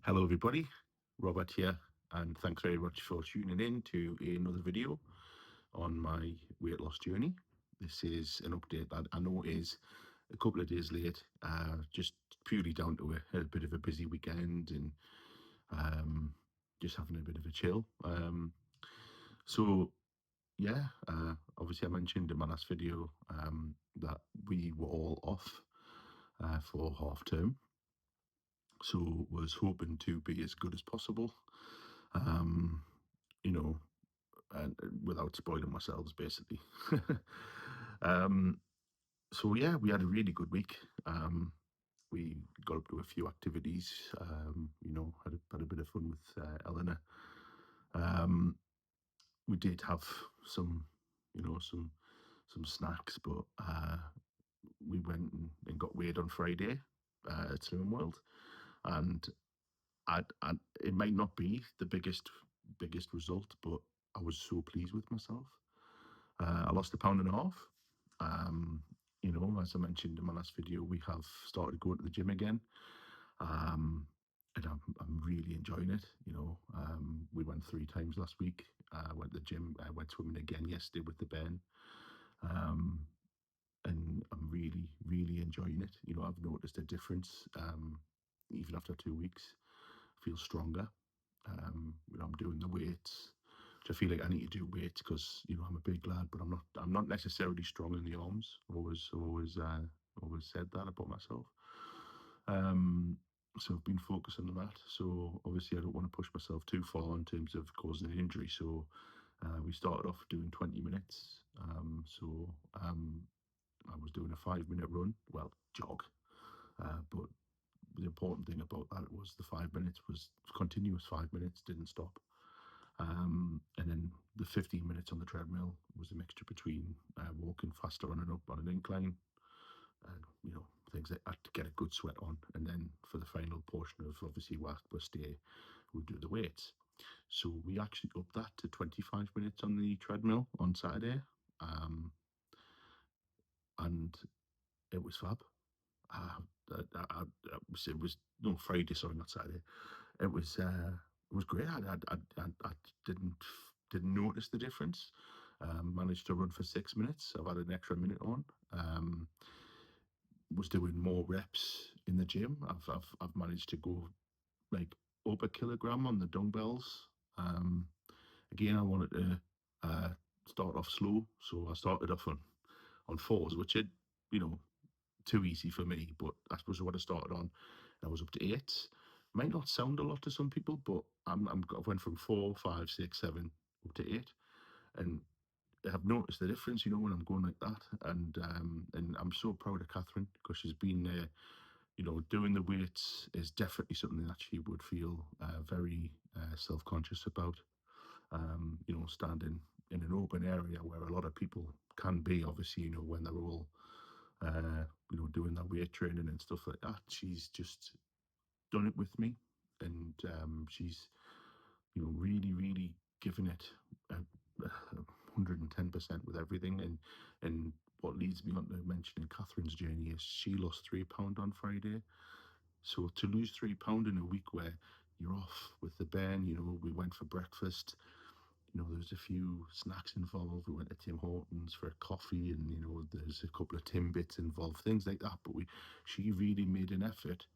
Hello, everybody. Robert here, and thanks very much for tuning in to another video on my weight loss journey. This is an update that I know is a couple of days late, just purely down to a bit of a busy weekend and um, just having a bit of a chill. So, yeah, obviously, I mentioned in my last video that we were all off for half term, so was hoping to be as good as possible. Um, you know, and without spoiling myself, basically. um, so yeah, we had a really good week. We got up to a few activities. Had a bit of fun with Eleanor. Um, we did have some, some snacks, but we went and got weighed on Friday at Slimming World, and I it might not be the biggest result, but I was so pleased with myself. I lost a pound and a half. Um, as I mentioned in my last video, we have started going to the gym again, and I'm really enjoying it. We went 3 times last week. Went to the gym. I went swimming again yesterday with the Ben, um, and I'm really enjoying it. I've noticed a difference even after 2 weeks. I feel stronger. I'm doing the weights, which I feel like I need to do weights because I'm a big lad, but I'm not necessarily strong in the arms. Always said that about myself. Um, so I've been focusing on that. So obviously I don't want to push myself too far in terms of causing an injury. So we started off doing 20 minutes. I was doing a 5 minute run, well, jog. But the important thing about that was the 5 minutes was continuous 5 minutes, didn't stop. And then the 15 minutes on the treadmill was a mixture between walking faster on and up on an incline, and things like that to get a good sweat on. And then for the final portion of obviously worst day, we'll do the weights. So we actually upped that to 25 minutes on the treadmill on Saturday, um, and it was fab. It was no Friday, sorry, not Saturday. It was great. I didn't notice the difference. Managed to run for 6 minutes. I've had an extra minute on. Was doing more reps in the gym. I've managed to go like up a kilogram on the dumbbells. Um, Again, I wanted to start off slow, so I started off on fours, which is you know too easy for me. But I suppose what I started on, I was up to eight. Might not sound a lot to some people, but I went from 4, 5, 6, 7 up to eight, and I've noticed the difference. When I'm going like that, and I'm so proud of Catherine because she's been there. Doing the weights is definitely something that she would feel very self-conscious about. Standing in an open area where a lot of people can be, obviously, when they're all doing their weight training and stuff like that. She's just done it with me, and she's, really giving it 110% with everything. And what leads me on to mentioning Catherine's journey is she lost £3 on Friday. So to lose £3 in a week where you're off with the Ben, we went for breakfast. There was a few snacks involved. We went to Tim Hortons for a coffee, and there's a couple of Timbits involved, things like that. But she really made an effort.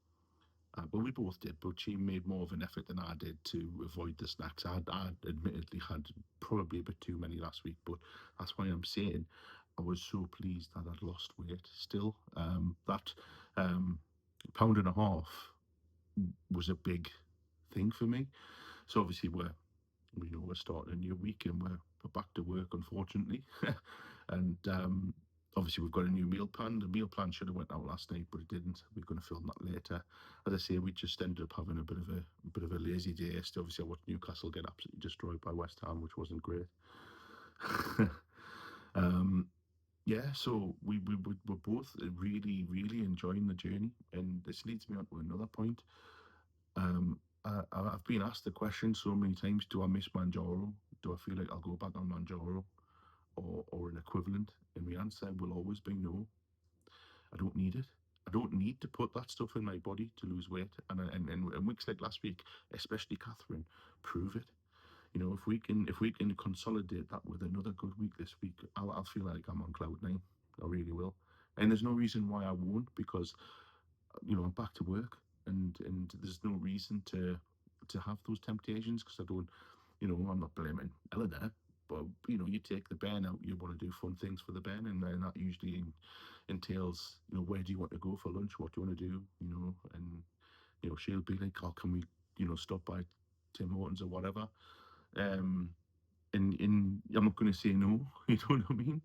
But we both did, but she made more of an effort than I did to avoid the snacks. I admittedly had probably a bit too many last week, but that's why I'm saying I was so pleased that I'd lost weight. Still, that pound and a half was a big thing for me. So obviously we're starting a new week and we're back to work, unfortunately. And obviously we've got a new meal plan. The meal plan should have went out last night, but it didn't. We're going to film that later. As I say, we just ended up having a bit of a lazy day. Obviously, I watched Newcastle get absolutely destroyed by West Ham, which wasn't great. um, yeah, so we're both really enjoying the journey, and this leads me on to another point. I've been asked the question so many times: do I miss Mounjaro? Do I feel like I'll go back on Mounjaro or an equivalent? And the answer will always be no. I don't need it. I don't need to put that stuff in my body to lose weight. And weeks like last week, especially Catherine, prove it. If we can consolidate that with another good week this week, I'll feel like I'm on cloud nine. I really will. And there's no reason why I won't, because I'm back to work, and there's no reason to have those temptations, because I don't. I'm not blaming Eleanor, but you take the Ben out, you want to do fun things for the Ben, and then that usually entails, where do you want to go for lunch? What do you want to do? And she'll be like, oh, can we, stop by Tim Hortons or whatever? Um, and I'm not going to say no, you know what I mean?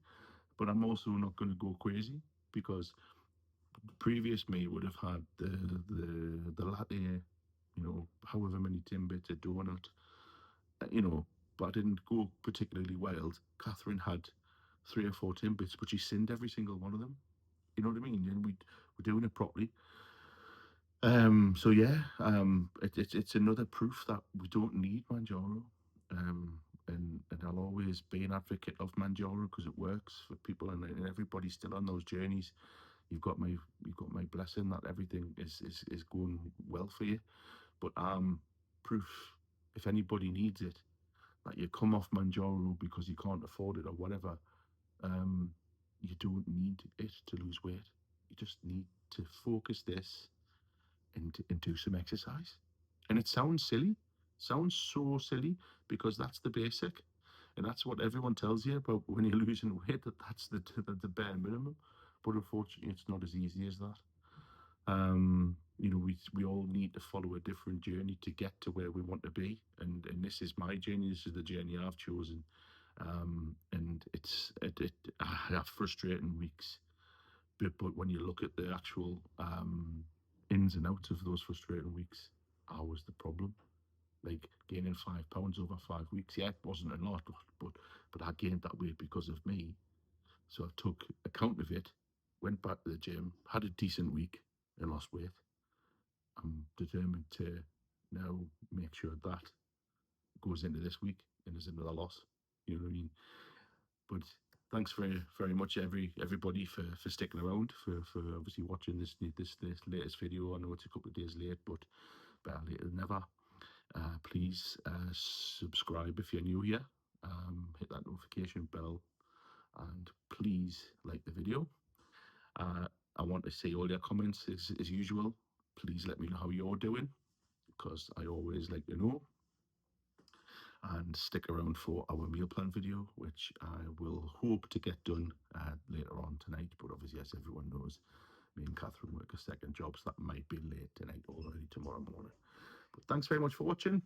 But I'm also not going to go crazy, because previous me would have had the latte, however many Timbits, a donut, but I didn't go particularly wild. Catherine had 3 or 4 Timbits, but she sinned every single one of them. You know what I mean? And we're doing it properly. So yeah, it's another proof that we don't need Manjaro. And I'll always be an advocate of Manjaro because it works for people, and everybody's still on those journeys. You've got my blessing that everything is going well for you. But proof, if anybody needs it, that you come off Manjaro because you can't afford it or whatever, um, you don't need it to lose weight. You just need to focus this and do some exercise. And it sounds silly, sounds so silly, because that's the basic, and that's what everyone tells you about when you're losing weight. That's the bare minimum. But unfortunately, it's not as easy as that. We all need to follow a different journey to get to where we want to be, and this is my journey. This is the journey I've chosen. And I have frustrating weeks, but when you look at the actual ins and outs of those frustrating weeks, I was the problem. Like gaining 5 pounds over 5 weeks. Yeah, it wasn't a lot, but I gained that weight because of me. So I took account of it, went back to the gym, had a decent week, and lost weight. I'm determined to now make sure that goes into this week and is another loss. You know what I mean? But thanks very very much everybody for sticking around, for obviously watching this latest video. I know it's a couple of days late, but better late than never. Please subscribe if you're new here. Hit that notification bell, and please like the video. Uh, I want to see all your comments as usual. Please let me know how you're doing, because I always like to know. And stick around for our meal plan video, which I will hope to get done later on tonight. But obviously, as everyone knows, me and Catherine work a second job, so that might be late tonight or early tomorrow morning. But thanks very much for watching,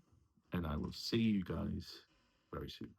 and I will see you guys very soon.